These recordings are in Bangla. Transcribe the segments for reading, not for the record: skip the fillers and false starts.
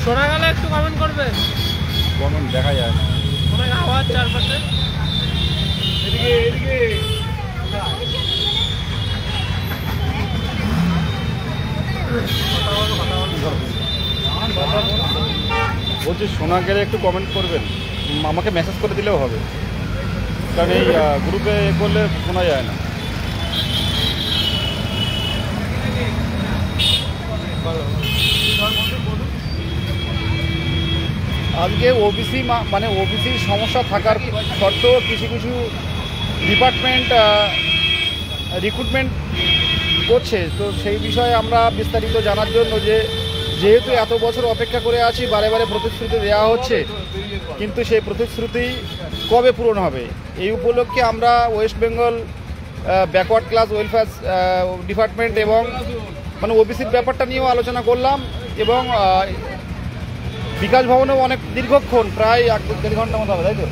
শোনা গেলে একটু কমেন্ট করবে। কমেন্ট দেখা যায় না, অনেক আওয়াজ চারপাশে। বলছি শোনা গেলে একটু কমেন্ট করবেন, আমাকে মেসেজ করে দিলেও হবে, কারণ এই গ্রুপে করলে শোনা যায় না। আজকে ওবিসি মানে ওবিসি সমস্যা থাকার সত্ত্বেও কিছু কিছু ডিপার্টমেন্ট রিক্রুটমেন্ট করছে, তো সেই বিষয়ে আমরা বিস্তারিত জানার জন্য যেহেতু এত বছর অপেক্ষা করে আছি, বারে বারে প্রতিশ্রুতি দেওয়া হচ্ছে, কিন্তু সেই প্রতিশ্রুতি কবে পূরণ হবে, এই উপলক্ষে আমরা West Bengal backward class welfare department এবং মানে ওবিসির ব্যাপারটা নিয়েও আলোচনা করলাম, এবং বিকাশ ভবনেও অনেক দীর্ঘক্ষণ প্রায় 1-1.5 ঘন্টা মতো হবে, তাই তো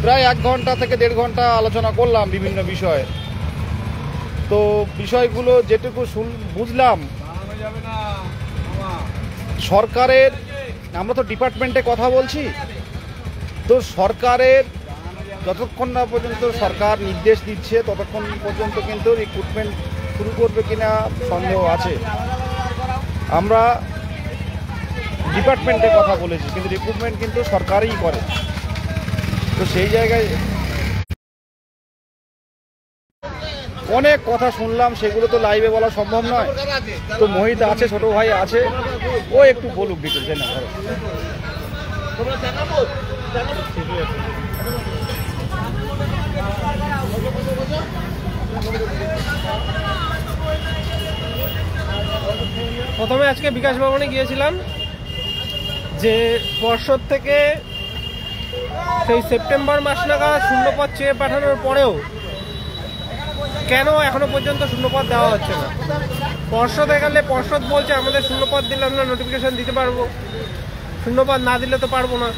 প্রায় 1 ঘন্টা থেকে 1.5 ঘন্টা আলোচনা করলাম বিভিন্ন বিষয়ে। তো বিষয়গুলো যেটুকু বুঝলাম, সরকারের, আমরা তো ডিপার্টমেন্টে কথা বলছি, তো সরকারের যতক্ষণ না পর্যন্ত সরকার নির্দেশ দিচ্ছে ততক্ষণ পর্যন্ত কিন্তু রিক্রুটমেন্ট শুরু করবে কিনা সন্দেহ আছে। আমরা ডিপার্টমেন্টে কথা বলেছি, কিন্তু রিক্রুটমেন্ট কিন্তু সরকারই করে, তো সেই জায়গায় অনেক কথা শুনলাম, সেগুলো তো লাইভে বলা সম্ভব নয়। তো মোহিত আছে, ছোট ভাই আছে, ও একটু বলুক ডিটেলসে না। প্রথমে আজকে বিকাশ ভবনে গিয়েছিলাম, যে পর্ষদ থেকে সেই সেপ্টেম্বর মাস নাগাদ শূন্যপদ চেয়ে পাঠানোর পরেও কেন এখনো পর্যন্ত শূন্যপদ দেওয়া হচ্ছে না। পর্ষদে গেলে পর্ষদ বলছে আমাদের শূন্যপদ দিলে আমরা নোটিফিকেশন দিতে পারবো, শূন্যপদ না দিলে তো পারবো না।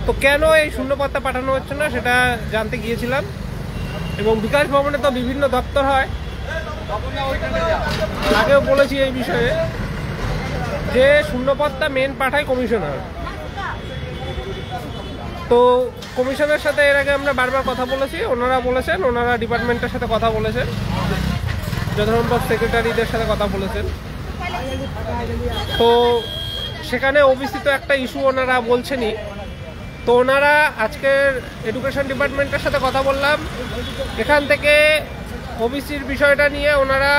তো কেন এই শূন্যপদটা পাঠানো হচ্ছে না সেটা জানতে গিয়েছিলাম। এবং বিকাশ ভবনে তো বিভিন্ন দপ্তর হয়, আগেও বলেছি এই বিষয়ে, যে শূন্যপদটা মেন পাঠায় কমিশনার। তো কমিশনের সাথে এর আগে আমরা বারবার কথা বলেছি, ওনারা বলেছেন, ওনারা ডিপার্টমেন্টের সাথে কথা বলেছেন, যথাসম্ভব সেক্রেটারিদের সাথে কথা বলেছেন। তো সেখানে ওবিসি তো একটা ইস্যু ওনারা বলছেনই। তো ওনারা আজকের এডুকেশন ডিপার্টমেন্টের সাথে কথা বললাম, এখান থেকে ওবিসির বিষয়টা নিয়ে ওনারা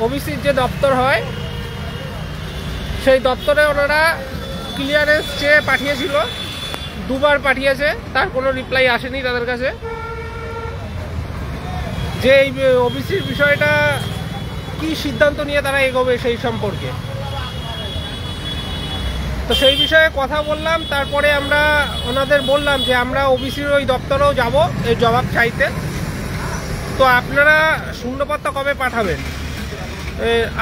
ওবিসির যে দপ্তর হয় সেই দপ্তরে ওনারা ক্লিয়ারেন্স চেয়ে পাঠিয়েছিল, 2 বার পাঠিয়েছে, তার কোনো রিপ্লাই আসেনি তাদের কাছে, যে এই ওবিসির বিষয়টা কি সিদ্ধান্ত নিয়ে তারা এগোবে সেই সম্পর্কে। তো সেই বিষয়ে কথা বললাম, তারপরে আমরা ওনাদের বললাম যে আমরা ওবিসির ওই দপ্তরেও যাব এই জবাব চাইতে। তো আপনারা শূন্যপদটা কবে পাঠাবেন?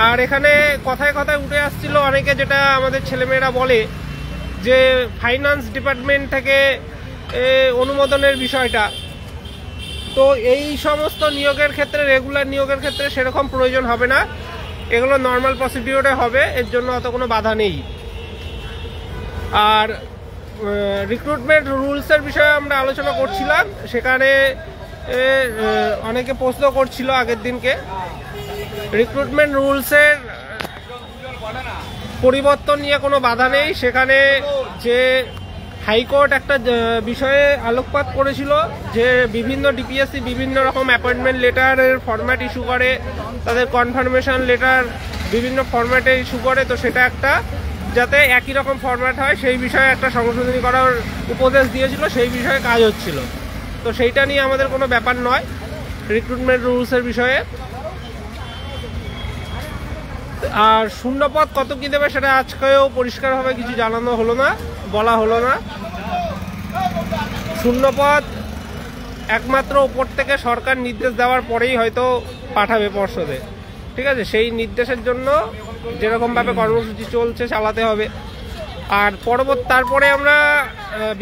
আর এখানে কথায় কথায় উঠে আসছিল অনেকে, যেটা আমাদের ছেলেমেয়েরা বলে, যে ফাইন্যান্স ডিপার্টমেন্ট থেকে অনুমোদনের বিষয়টা। তো এই সমস্ত নিয়োগের ক্ষেত্রে, রেগুলার নিয়োগের ক্ষেত্রে সেরকম প্রয়োজন হবে না, এগুলো নর্মাল প্রসিডিওরে হবে, এর জন্য অত কোনো বাধা নেই। আর রিক্রুটমেন্ট রুলসের বিষয়ে আমরা আলোচনা করছিলাম, সেখানে অনেকে প্রশ্ন করছিল আগের দিনকে। রিক্রুটমেন্ট রুলসের পরিবর্তন নিয়ে কোনো বাধা নেই। সেখানে যে হাইকোর্ট একটা বিষয়ে আলোকপাত করেছিল, যে বিভিন্ন ডিপিএসসি বিভিন্ন রকম অ্যাপয়েন্টমেন্ট লেটারের ফরম্যাট ইস্যু করে, তাদের কনফার্মেশন লেটার বিভিন্ন ফরম্যাটে ইস্যু করে, তো সেটা একটা যাতে একই রকম ফরম্যাট হয় সেই বিষয়ে একটা সংশোধনী করার উপদেশ দিয়েছিল, সেই বিষয়ে কাজ হচ্ছিল। তো সেইটা নিয়ে আমাদের কোনো ব্যাপার নয় রিক্রুটমেন্ট রুলসের বিষয়ে। আর শূন্যপদ কত কি দেবে সেটা আজকেও পরিষ্কারভাবে কিছু জানানো হলো না, বলা হলো না। শূন্যপদ একমাত্র উপর থেকে সরকার নির্দেশ দেওয়ার পরেই হয়তো পাঠাবে পর্ষদে, ঠিক আছে? সেই নির্দেশের জন্য যেরকমভাবে কর্মসূচি চলছে চালাতে হবে। আর তারপরে আমরা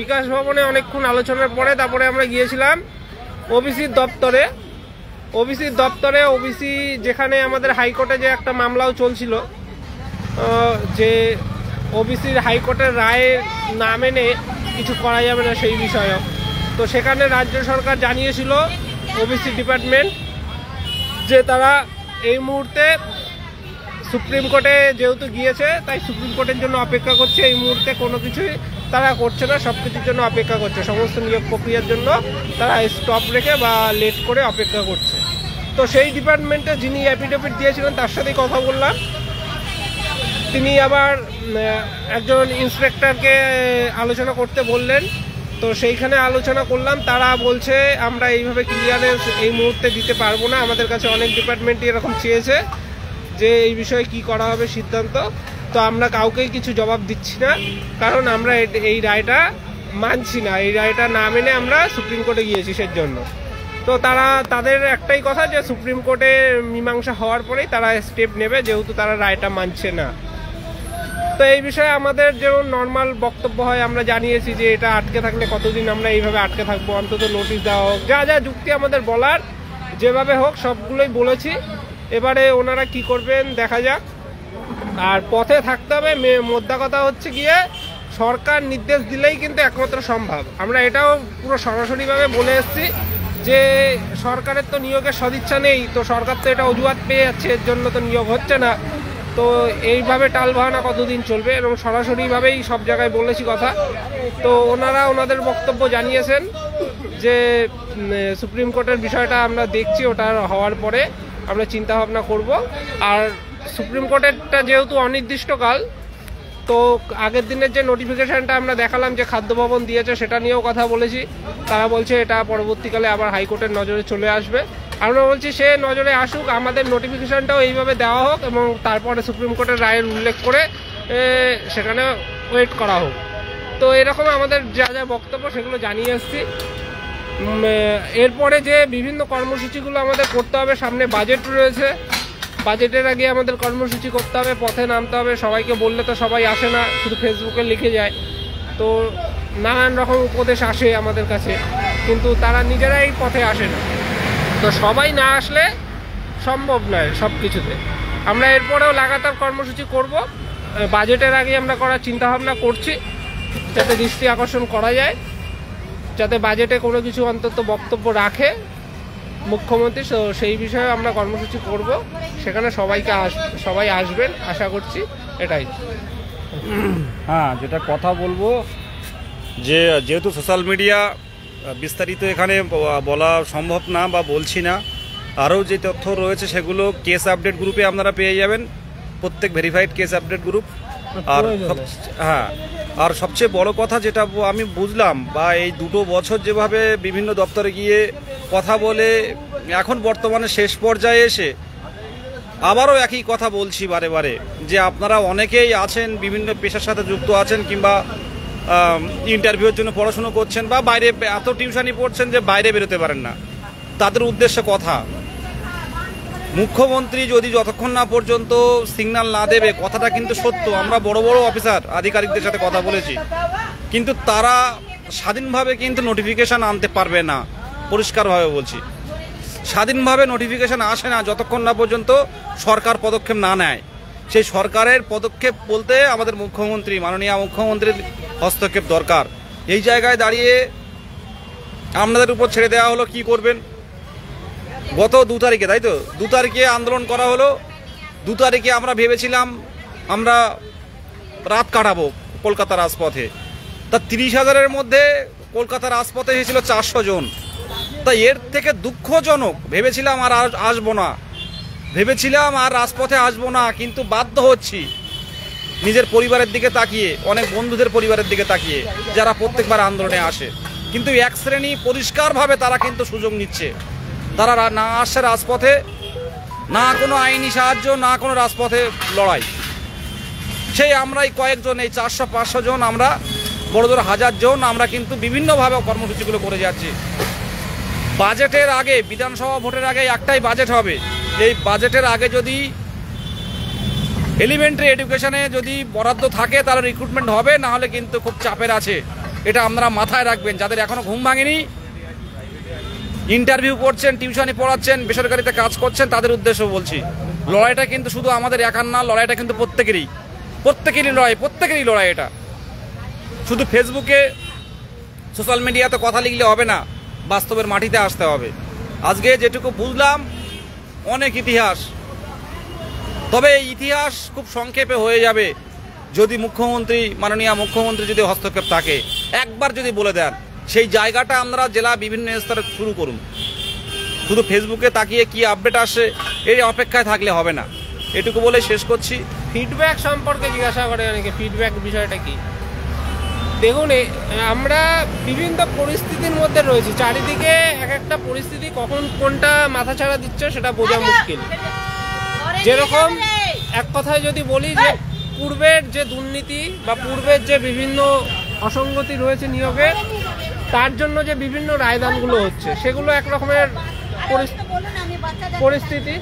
বিকাশ ভবনে অনেকক্ষণ আলোচনার পরে তারপরে আমরা গিয়েছিলাম ওবিসির দপ্তরে। ওবিসি যেখানে আমাদের হাইকোর্টে যে একটা মামলাও চলছিল, যে ওবিসির হাইকোর্টের রায় না মেনে কিছু করা যাবে না সেই বিষয়েও, তো সেখানে রাজ্য সরকার জানিয়েছিল ওবিসি ডিপার্টমেন্ট যে তারা এই মুহূর্তে সুপ্রিম কোর্টে যেহেতু গিয়েছে তাই সুপ্রিম কোর্টের জন্য অপেক্ষা করছে। এই মুহূর্তে কোনো কিছুই তারা করছে না, সব কিছুর জন্য অপেক্ষা করছে, সমস্ত নিয়োগ প্রক্রিয়ার জন্য তারা স্টপ রেখে বা লেট করে অপেক্ষা করছে। তো সেই ডিপার্টমেন্টে যিনি অ্যাফিডেভিট দিয়েছিলেন তার সাথেই কথা বললাম। তিনি আবার একজন ইন্সপেক্টরকে আলোচনা করতে বললেন, তো সেইখানে আলোচনা করলাম। তারা বলছে আমরা এইভাবে ক্লিয়ারেন্স এই মুহূর্তে দিতে পারবো না, আমাদের কাছে অনেক ডিপার্টমেন্টই এরকম চেয়েছে যে এই বিষয়ে কি করা হবে সিদ্ধান্ত, তো আমরা কাউকেই কিছু জবাব দিচ্ছি না, কারণ আমরা এই রায়টা মানছি না, এই রায়টা না মেনে আমরা সুপ্রিম কোর্টে গিয়েছি সেই জন্য। তো তাদের একটাই কথা যে সুপ্রিম কোর্টে মীমাংসা হওয়ার পরেই তারা স্টেপ নেবে, যেহেতু তারা রায়টা মানছে না। তো এই বিষয়ে আমাদের যেমন নর্মাল বক্তব্য হয় আমরা জানিয়েছি যে এটা আটকে থাকলে কতদিন আমরা এইভাবে আটকে থাকবো, অন্তত নোটিশ দেওয়া হোক, যা যা যুক্তি আমাদের বলার যেভাবে হোক সবগুলোই বলেছি। এবারে ওনারা কি করবেন দেখা যাক। আর পথে থাকতে হবে, মোদ্দা কথা হচ্ছে গিয়ে সরকার নির্দেশ দিলেই কিন্তু একমাত্র সম্ভব। আমরা এটাও পুরো সরাসরিভাবে বলে এসেছি যে সরকারের তো নিয়োগের সদিচ্ছা নেই, তো সরকার তো এটা অজুহাত পেয়ে যাচ্ছে, এর জন্য তো নিয়োগ হচ্ছে না। তো এইভাবে টালবাহানা কতদিন চলবে, এবং সরাসরিভাবেই সব জায়গায় বলেছি কথা। তো ওনারা ওনাদের বক্তব্য জানিয়েছেন যে সুপ্রিম কোর্টের বিষয়টা আমরা দেখছি, ওটা হওয়ার পরে আমরা চিন্তা ভাবনা করব। আর সুপ্রিম কোর্টেরটা যেহেতু অনির্দিষ্টকাল, তো আগের দিনের যে নোটিফিকেশানটা আমরা দেখালাম যে খাদ্য ভবন দিয়েছে সেটা নিয়েও কথা বলেছি। তারা বলছে এটা পরবর্তীকালে আবার হাইকোর্টের নজরে চলে আসবে। আমরা বলছি সে নজরে আসুক, আমাদের নোটিফিকেশানটাও এইভাবে দেওয়া হোক এবং তারপরে সুপ্রিম কোর্টের রায়ের উল্লেখ করে সেখানে ওয়েট করা হোক। তো এরকম আমাদের যা যা বক্তব্য সেগুলো জানিয়ে এসেছি। এরপরে যে বিভিন্ন কর্মসূচিগুলো আমাদের করতে হবে, সামনে বাজেট রয়েছে, বাজেটের আগে আমাদের কর্মসূচি করতে হবে, পথে নামতে হবে। সবাইকে বললে তো সবাই আসে না, শুধু ফেসবুকে লিখে যায়। তো নানান রকম উপদেশ আসে আমাদের কাছে, কিন্তু তারা নিজেরাই পথে আসে না। তো সবাই না আসলে সম্ভব নয় সব কিছুতে। আমরা এরপরেও লাগাতার কর্মসূচি করব। বাজেটের আগে আমরা করার চিন্তাভাবনা করছি, যাতে দৃষ্টি আকর্ষণ করা যায়, যাতে বাজেটে কোনো কিছু অন্তত বক্তব্য রাখে মুখ্যমন্ত্রী। সেই বিষয়ে আমরা কর্মসূচি করব, সেখানে সবাই আসবেন আশা করছি, এটাই। হ্যাঁ, যেটা কথা বলবো যে যেহেতু সোশ্যাল মিডিয়া বিস্তারিত এখানে বলা সম্ভব না বা বলছি না, আরও যে তথ্য রয়েছে সেগুলো কেস আপডেট গ্রুপে আপনারা পেয়ে যাবেন, প্রত্যেক ভেরিফাইড কেস আপডেট গ্রুপ। আর হ্যাঁ, আর সবচেয়ে বড় কথা যেটা আমি বুঝলাম, বা এই 2 বছর যেভাবে বিভিন্ন দপ্তরে গিয়ে কথা বলে এখন বর্তমানে শেষ পর্যায়ে এসে আবারও একই কথা বলছি বারে বারে, যে আপনারা অনেকেই আছেন বিভিন্ন পেশার সাথে যুক্ত আছেন, কিংবা ইন্টারভিউর জন্য পড়াশুনো করছেন, বা বাইরে এত টিউশনি পড়ছেন যে বাইরে বেরোতে পারেন না। তাদের উদ্দেশ্যে কথা, মুখ্যমন্ত্রী যদি যতক্ষণ না পর্যন্ত সিগন্যাল না দেবে, কথাটা কিন্তু সত্য, আমরা বড় বড় অফিসার আধিকারিকদের সাথে কথা বলেছি, কিন্তু তারা স্বাধীনভাবে কিন্তু নোটিফিকেশান আনতে পারবে না। পরিষ্কারভাবে বলছি, স্বাধীনভাবে নোটিফিকেশান আসে না যতক্ষণ না পর্যন্ত সরকার পদক্ষেপ না নেয়। সেই সরকারের পদক্ষেপ বলতে আমাদের মুখ্যমন্ত্রী, মাননীয় মুখ্যমন্ত্রীর হস্তক্ষেপ দরকার। এই জায়গায় দাঁড়িয়ে আপনাদের উপর ছেড়ে দেওয়া হলো, কি করবেন। গত 2 তারিখে, তাই তো 2 তারিখে আন্দোলন করা হলো। 2 তারিখে আমরা ভেবেছিলাম আমরা রাত কাটাবো কলকাতার রাজপথে, তা 30,000-এর মধ্যে কলকাতার রাজপথে এসেছিল 400 জন। তা এর থেকে দুঃখজনক, ভেবেছিলাম আর আসবো না, ভেবেছিলাম আর রাজপথে আসবো না, কিন্তু বাধ্য হচ্ছি নিজের পরিবারের দিকে তাকিয়ে, অনেক বন্ধুদের পরিবারের দিকে তাকিয়ে, যারা প্রত্যেকবার আন্দোলনে আসে। কিন্তু এক শ্রেণী পরিষ্কারভাবে তারা কিন্তু সুযোগ নিচ্ছে, তারা না আসছে রাজপথে, না কোনো আইনি সাহায্য, না কোনো রাজপথে লড়াই। সেই আমরাই কয়েকজন, এই 400-500 জন আমরা বড় 1000 জন আমরা কিন্তু বিভিন্নভাবে কর্মসূচিগুলো করে যাচ্ছি। বাজেটের আগে, বিধানসভা ভোটের আগে একটাই বাজেট হবে। এই বাজেটের আগে যদি এলিমেন্টারি এডুকেশনে যদি বরাদ্দ থাকে তাহলে রিক্রুটমেন্ট হবে, না হলে কিন্তু খুব চাপের আছে। এটা আপনারা মাথায় রাখবেন। যাদের এখনো ঘুম ভাঙেনি, ইন্টারভিউ করছেন, টিউশনি পড়াচ্ছেন, বেসরকারিতে কাজ করছেন, তাদের উদ্দেশ্য বলছি, লড়াইটা কিন্তু শুধু আমাদের একার না, লড়াইটা কিন্তু প্রত্যেকেরই লড়াই। এটা শুধু ফেসবুকে, সোশ্যাল মিডিয়াতে কথা লিখলে হবে না, বাস্তবের মাটিতে আসতে হবে। আজকে যেটুকু বুঝলাম অনেক ইতিহাস, তবে এই ইতিহাস খুব সংক্ষেপে হয়ে যাবে যদি মাননীয় মুখ্যমন্ত্রী যদি হস্তক্ষেপ থাকে, একবার যদি বলে দেন। সেই জায়গাটা আমরা জেলা বিভিন্ন স্তরে শুরু করুন। শুধু ফেসবুকে তাকিয়ে কি আপডেট আসে এই অপেক্ষায় থাকলে হবে না। এটুকু বলে শেষ করছি। ফিডব্যাক সম্পর্কে জিজ্ঞাসা করে অনেকে, ফিডব্যাক বিষয়টা কি? দেখুন, আমরা বিভিন্ন পরিস্থিতির মধ্যে রয়েছি, চারিদিকে এক একটা পরিস্থিতি, কখন কোনটা মাথাছাড়া দিচ্ছে সেটা বোঝা মুশকিল। যেরকম এক কথায় যদি বলি যে পূর্বের যে দুর্নীতি বা পূর্বের যে বিভিন্ন অসঙ্গতি রয়েছে নিয়োগে, তার জন্য যে বিভিন্ন রায়দানগুলো হচ্ছে সেগুলো এক রকমের পরিস্থিতি,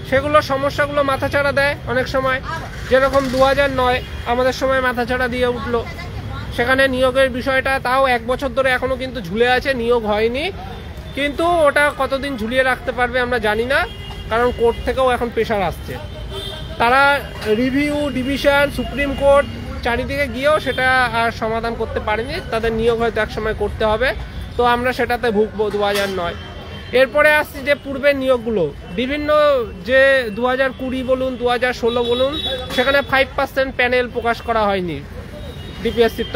সেগুলো সমস্যাগুলো মাথাছাড়া দেয় অনেক সময়। যেরকম 2009 আমাদের সময় মাথাছাড়া দিয়ে উঠলো, সেখানে নিয়োগের বিষয়টা তাও 1 বছর ধরে এখনো কিন্তু ঝুলে আছে, নিয়োগ হয়নি। কিন্তু ওটা কতদিন ঝুলিয়ে রাখতে পারবে আমরা জানি না, কারণ কোর্ট থেকেও এখন প্রেশার আসছে। তারা রিভিউ, ডিভিশন, সুপ্রিম কোর্ট চারিদিকে গিয়েও সেটা আর সমাধান করতে পারেনি। তাদের নিয়োগ হয়তো এক সময় করতে হবে, তো আমরা সেটাতে ভুগবো 2009। এরপরে আসছি যে পূর্বের নিয়োগগুলো, বিভিন্ন যে 2020 বলুন, 2016 বলুন, সেখানে 5% প্যানেল প্রকাশ করা হয়নি ডিপিএসসির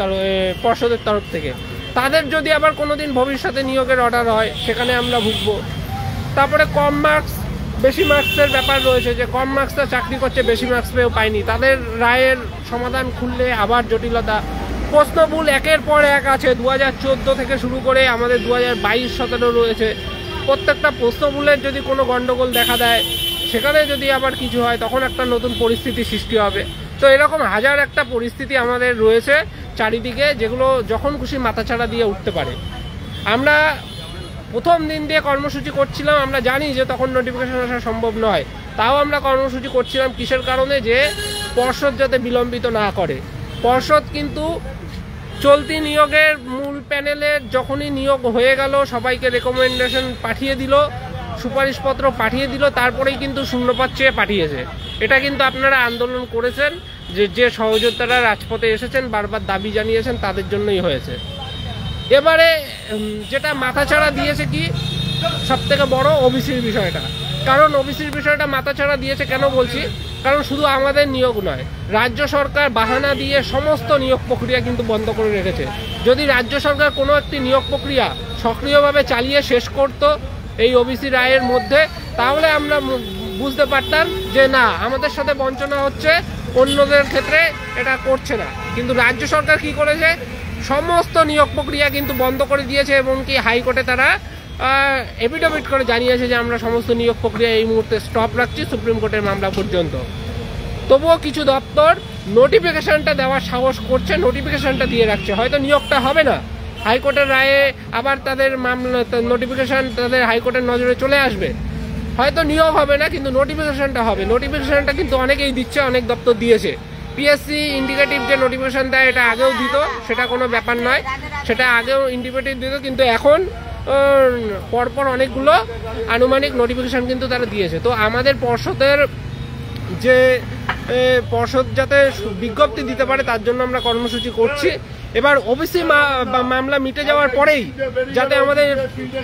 পর্ষদের তরফ থেকে। তাদের যদি আবার কোনোদিন ভবিষ্যতে নিয়োগের অর্ডার হয়, সেখানে আমরা ভুগবো। তারপরে কম মার্কস বেশি মার্কসের ব্যাপার রয়েছে, যে কম মার্কসটা চাকরি করছে, বেশি মার্কস পেয়েও পায়নি, তাদের রায়ের সমাধান খুললে আবার জটিলতা। প্রশ্নভুল একের পর এক আছে, 2014 থেকে শুরু করে আমাদের 2022-17 রয়েছে। প্রত্যেকটা প্রশ্নভুলের যদি কোনো গণ্ডগোল দেখা দেয়, সেখানে যদি আবার কিছু হয়, তখন একটা নতুন পরিস্থিতি সৃষ্টি হবে। তো এরকম হাজার একটা পরিস্থিতি আমাদের রয়েছে চারিদিকে, যেগুলো যখন খুশি মাথাছাড়া দিয়ে উঠতে পারে। আমরা প্রথম দিন দিয়ে কর্মসূচি করছিলাম, আমরা জানি যে তখন নোটিফিকেশন আসা সম্ভব নয়, তাও আমরা কর্মসূচি করছিলাম। কিসের কারণে? যে পর্ষদ যাতে বিলম্বিত না করে। পর্ষদ কিন্তু চলতি নিয়োগের মূল প্যানেলের যখনই নিয়োগ হয়ে গেল, সবাইকে রেকমেন্ডেশন পাঠিয়ে দিল, সুপারিশপত্র পাঠিয়ে দিল, তারপরেই কিন্তু শূন্যপদ চেয়ে পাঠিয়েছে। এটা কিন্তু আপনারা আন্দোলন করেছেন, যে সহযোদ্ধারা রাজপথে এসেছেন, বারবার দাবি জানিয়েছেন, তাদের জন্যই হয়েছে। এবারে যেটা মাথাছাড়া দিয়েছে কি সবথেকে বড়, ওবিসির বিষয়টা। কারণ ওবিসির বিষয়টা মাথাছাড়া দিয়েছে কেন বলছি, কারণ শুধু আমাদের নিয়োগ নয়, রাজ্য সরকার বাহানা দিয়ে সমস্ত নিয়োগ প্রক্রিয়া কিন্তু বন্ধ করে রেখেছে। যদি রাজ্য সরকার কোনো একটি নিয়োগ প্রক্রিয়া সক্রিয়ভাবে চালিয়ে শেষ করত এই ওবিসি রায়ের মধ্যে, তাহলে আমরা বুঝতে পারতাম যে না, আমাদের সাথে বঞ্চনা হচ্ছে, অন্যদের ক্ষেত্রে এটা করছে না। কিন্তু রাজ্য সরকার কি করেছে, সমস্ত নিয়োগ প্রক্রিয়া কিন্তু বন্ধ করে দিয়েছে, এবং কি হাইকোর্টে তারা এফিডেভিট করে জানিয়েছে যে আমরা সমস্ত নিয়োগ প্রক্রিয়া এই মুহূর্তে স্টপ রাখছি, সুপ্রিম কোর্টের মামলা পর্যন্ত। তবুও কিছু দপ্তর নোটিফিকেশনটা দেওয়ার সাহস করছে, নোটিফিকেশনটা দিয়ে রাখছে। হয়তো নিয়োগটা হবে না, হাইকোর্টের রায়ে আবার তাদের মামলা, নোটিফিকেশন তাদের হাইকোর্টের নজরে চলে আসবে, হয়তো নিয়োগ হবে না, কিন্তু নোটিফিকেশনটা হবে। নোটিফিকেশনটা কিন্তু অনেকেই দিচ্ছে, অনেক দপ্তর দিয়েছে। পিএসসি ইন্ডিকেটিভ যে নোটিফিকেশন দেয়, এটা আগেও দিত, সেটা কোনো ব্যাপার নয়, সেটা আগেও ইন্ডিকেটিভ দিত, কিন্তু এখন পরপর অনেকগুলো আনুমানিক নোটিফিকেশন কিন্তু তারা দিয়েছে। তো আমাদের পর্ষদের যে পর্ষদ যাতে বিজ্ঞপ্তি দিতে পারে, তার জন্য আমরা কর্মসূচি করছি। এবার ওবিসি মামলা মিটে যাওয়ার পরেই যাতে আমাদের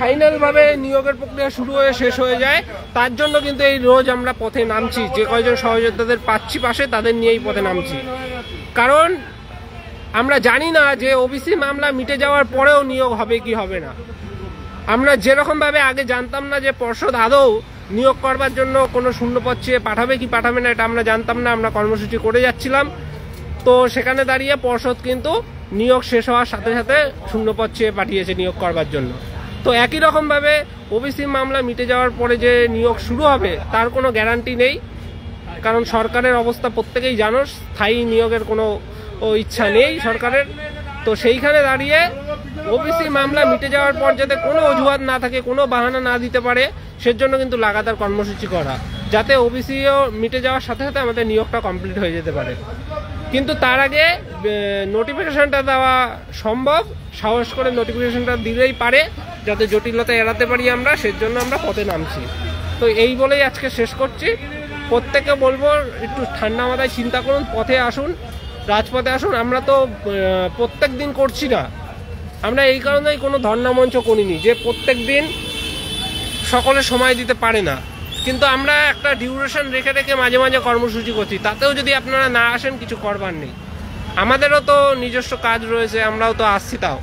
ফাইনালভাবে নিয়োগের প্রক্রিয়া শুরু হয়ে শেষ হয়ে যায়, তার জন্য কিন্তু এই রোজ আমরা পথে নামছি। যে কয়জন সহযোদ্ধাদের পাচ্ছি পাশে, তাদের নিয়েই পথে নামছি। কারণ আমরা জানি না যে ওবিসি মামলা মিটে যাওয়ার পরেও নিয়োগ হবে কি হবে না। আমরা যেরকমভাবে আগে জানতাম না যে পর্ষদ আদৌ নিয়োগ করবার জন্য কোনো শূন্যপদ চেয়ে পাঠাবে কি পাঠাবে না, এটা আমরা জানতাম না, আমরা কর্মসূচি করে যাচ্ছিলাম। তো সেখানে দাঁড়িয়ে পর্ষদ কিন্তু নিয়োগ শেষ হওয়ার সাথে সাথে শূন্যপদ চেয়ে পাঠিয়েছে নিয়োগ করবার জন্য। তো একই রকমভাবে ওবিসি মামলা মিটে যাওয়ার পরে যে নিয়োগ শুরু হবে, তার কোনো গ্যারান্টি নেই। কারণ সরকারের অবস্থা প্রত্যেকেই জানো, স্থায়ী নিয়োগের কোনো ইচ্ছা নেই সরকারের। তো সেইখানে দাঁড়িয়ে ওবিসি মামলা মিটে যাওয়ার পর যাতে কোনো অজুহাত না থাকে, কোনো বাহানা না দিতে পারে, সেজন্য কিন্তু লাগাতার কর্মসূচি করা, যাতে ওবিসিও মিটে যাওয়ার সাথে সাথে আমাদের নিয়োগটা কমপ্লিট হয়ে যেতে পারে। কিন্তু তার আগে নোটিফিকেশনটা দেওয়া সম্ভব, সাহস করে নোটিফিকেশনটা দিলেই পারে, যাতে জটিলতা এড়াতে পারি আমরা, সেজন্য আমরা পথে নামছি। তো এই বলেই আজকে শেষ করছি। প্রত্যেকে বলবো একটু ঠান্ডা মাথায় চিন্তা করুন, পথে আসুন, রাজপথে আসুন। আমরা তো প্রত্যেক দিন করছি না, আমরা এই কারণেই কোনো ধর্ণা মঞ্চ করিনি যে প্রত্যেক দিন সকলে সময় দিতে পারে না, কিন্তু আমরা একটা ডিউরেশন রেখে রেখে মাঝে মাঝে কর্মসূচি করছি। তাতেও যদি আপনারা না আসেন, কিছু করবার নেই, আমাদেরও তো নিজস্ব কাজ রয়েছে, আমরাও তো আসছি। তাও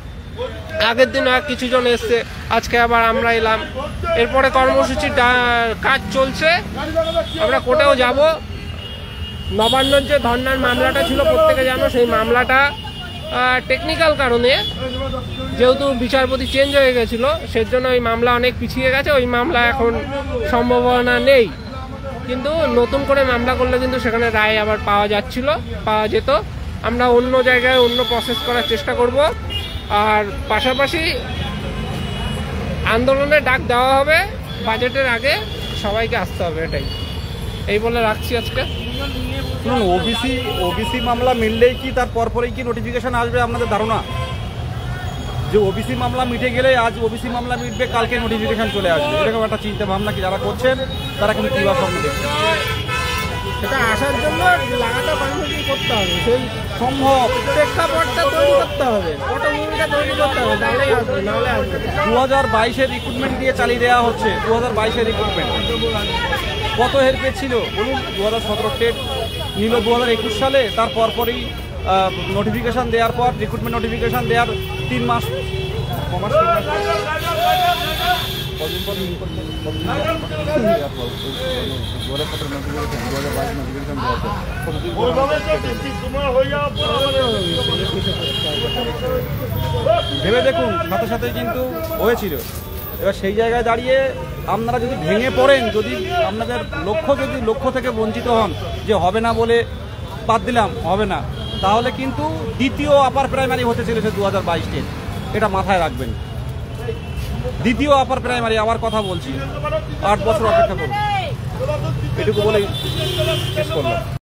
আগের দিন আর কিছুজন এসছে, আজকে আবার আমরা এলাম। এরপরে কর্মসূচির কাজ চলছে, আমরা কোর্টেও যাব। নবান্নর যে ধর্নার মামলাটা ছিল প্রত্যেকে জানো, সেই মামলাটা টেকনিক্যাল কারণে, যেহেতু বিচারপতি চেঞ্জ হয়ে গেছিল, সেজন্য ওই মামলা অনেক পিছিয়ে গেছে। ওই মামলা এখন সম্ভাবনা নেই, কিন্তু নতুন করে মামলা করলে কিন্তু সেখানে রায় আবার পাওয়া যেত। আমরা অন্য জায়গায় অন্য প্রসেস করার চেষ্টা করব। আর পাশাপাশি আন্দোলনের ডাক দেওয়া হবে, বাজেটের আগে সবাইকে আসতে হবে, এটাই। এই বলে রাখছি আজকে। শুনুন, ওবিসি মামলা মিললেই কি তার পরপরই কি নোটিফিকেশন আসবে আপনাদের ধারণা? যে ওবিসি মামলা মিটে গেলে আজ ওবিসি মামলা মিটবে, কালকে নোটিফিকেশন চলে আসবে, এরকম একটা চিন্তা ভাবনা কি যারা করছেন তারা কিন্তু কিংবা স্বপ্ন দেখছেন? এটা আসার জন্য লাগাতার কর্মসূচি করতে হবে, সেই সম্ভব প্রেক্ষাপটটা তৈরি করতে হবে, পটভূমিটা তৈরি করতে হবে, তাহলেই আসবে, নাহলে আসবে। 2022-এর রিক্রুটমেন্ট দিয়ে চালিয়ে দেওয়া হচ্ছে। 2022-এর রিক্রুটমেন্ট কত হেরফের ছিল বলুন? 2017 টেট নিল 2021 সালে, তার পরপরই নোটিফিকেশান দেওয়ার পর, রিক্রুটমেন্ট নোটিফিকেশান দেওয়ার 3 মাস ভেবে দেখুন, সাথে সাথে কিন্তু হয়েছিল। এবার সেই জায়গায় দাঁড়িয়ে আপনারা যদি ভেঙে পড়েন, যদি আপনাদের লক্ষ্য থেকে বঞ্চিত হন, যে হবে না বলে বাদ দিলাম, হবে না, তাহলে কিন্তু দ্বিতীয় আপার প্রাইমারি হতে চলেছে 2022-এ, এটা মাথায় রাখবেন। দ্বিতীয় আপার প্রাইমারি, আমার কথা বলছি, 8 বছর অপেক্ষা করুন। এটুকু বলেই শেষ করলাম।